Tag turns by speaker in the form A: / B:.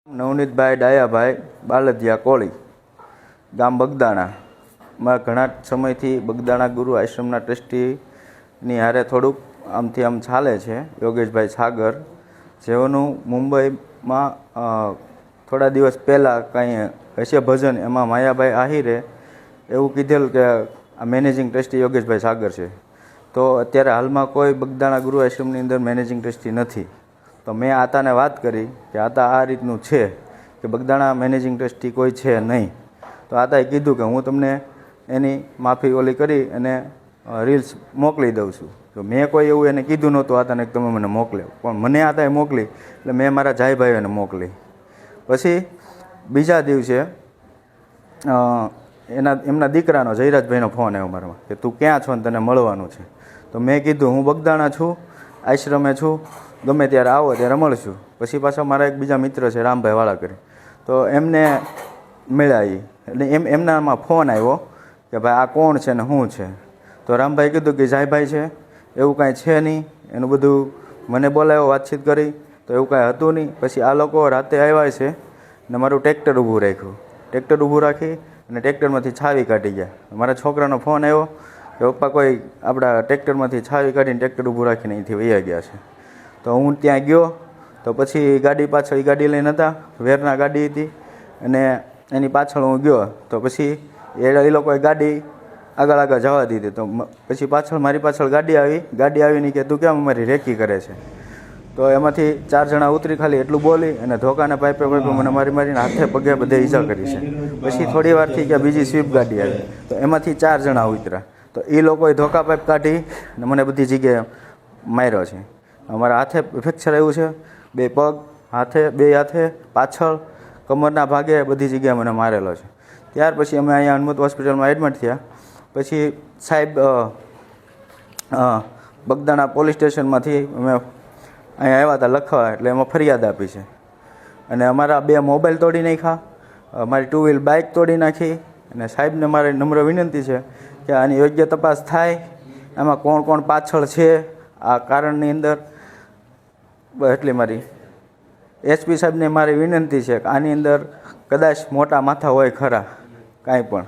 A: નવનીતભાઈ ડાયાભાઈ બાલદિયા કોળી, ગામ બગદાણામાં ઘણા સમયથી બગદાણા ગુરુ આશ્રમના ટ્રસ્ટીની હારે થોડુંક આમથી આમ ચાલે છે. યોગેશભાઈ સાગર, જેઓનું મુંબઈમાં થોડા દિવસ પહેલાં કંઈ હશે ભજન, એમાં માયાભાઈ આહિરે એવું કીધેલું કે આ મેનેજિંગ ટ્રસ્ટી યોગેશભાઈ સાગર છે. તો અત્યારે હાલમાં કોઈ બગદાણા ગુરુ આશ્રમની અંદર મેનેજિંગ ટ્રસ્ટી નથી. તો મેં આતાને વાત કરી કે આતા આ રીતનું છે કે બગદાણા મેનેજિંગ ટ્રસ્ટી કોઈ છે નહીં. તો આતાએ કીધું કે હું તમને એની માફી ઓલી કરી અને રીલ્સ મોકલી દઉં છું. તો મેં કોઈ એવું એને કીધું નહોતું આતાને કે તમે મને મોકલ્યો, પણ મને આતાએ મોકલી એટલે મેં મારા જાયભાઈઓને મોકલી. પછી બીજા દિવસે એમના દીકરાનો જયરાજભાઈનો ફોન આવ્યો મારામાં કે તું ક્યાં છો ને તને મળવાનું છે. તો મેં કીધું હું બગદાણા છું, આશ્રમે છું, ગમે ત્યારે આવો ત્યારે મળશું. પછી પાછા મારા એક બીજા મિત્ર છે રામભાઈ વાળા કરી, તો એમને મળ્યા. એટલે એમનામાં ફોન આવ્યો કે ભાઈ આ કોણ છે ને શું છે. તો રામભાઈ કીધું કે જાયભાઈ છે, એવું કાંઈ છે નહીં. એનું બધું મને બોલાવ્યો, વાતચીત કરી, તો એવું કાંઈ હતું નહીં. પછી આ લોકો રાતે આવ્યા છે ને મારું ટ્રેક્ટર ઊભું રાખ્યું. ટ્રેક્ટર ઊભું રાખી અને ટ્રેક્ટરમાંથી છાવી કાઢી ગયા. મારા છોકરાનો ફોન આવ્યો કે પપ્પા કોઈ આપણા ટ્રેક્ટરમાંથી છાવી કાઢીને ટ્રેક્ટર ઊભું રાખીને અહીંથી વહી ગયા છે. તો હું ત્યાં ગયો, તો પછી ગાડી પાછળ ગાડી લઈને હતા, વેરના ગાડી હતી, અને એની પાછળ હું ગયો. તો પછી એ લોકોએ ગાડી આગળ જવા દીધી. તો પછી પાછળ મારી પાછળ ગાડી આવીને કે તું કેમ અમારી રેકી કરે છે. તો એમાંથી 4 જણા ઉતરી ખાલી એટલું બોલી અને ધોકાને પાઇપે મને મારીને હાથે પગે બધે ઈજા કરી છે. પછી થોડી વારથી કે બીજી સ્વીપ ગાડી આવી, તો એમાંથી 4 જણા ઉતર્યા. તો એ લોકોએ ધોકા પાઇપ કાઢી અને મને બધી જગ્યાએ માર્યો છે. અમારા હાથે ફ્રેક્ચર આવ્યું છે, 2 પગ, બે હાથે, પાછળ, કમરના ભાગે બધી જગ્યાએ મને મારેલો છે. ત્યાર પછી અમે અહીંયા હનુમત હોસ્પિટલમાં એડમિટ થયા. પછી સાહેબ બગદાણા પોલીસ સ્ટેશનમાંથી અમે અહીંયા આવ્યા હતા લખવા, એટલે એમાં ફરિયાદ આપી છે. અને અમારા 2 મોબાઈલ તોડી નાખ્યા, મારી 2 વ્હીલ બાઇક તોડી નાખી. અને સાહેબને મારી નમ્ર વિનંતી છે કે આની યોગ્ય તપાસ થાય, આમાં કોણ કોણ પાછળ છે આ કારણની અંદર. એટલી મારી એસપી સાહેબને મારી વિનંતી છે કે આની અંદર કદાચ મોટા માથા હોય ખરા કાંઈ પણ,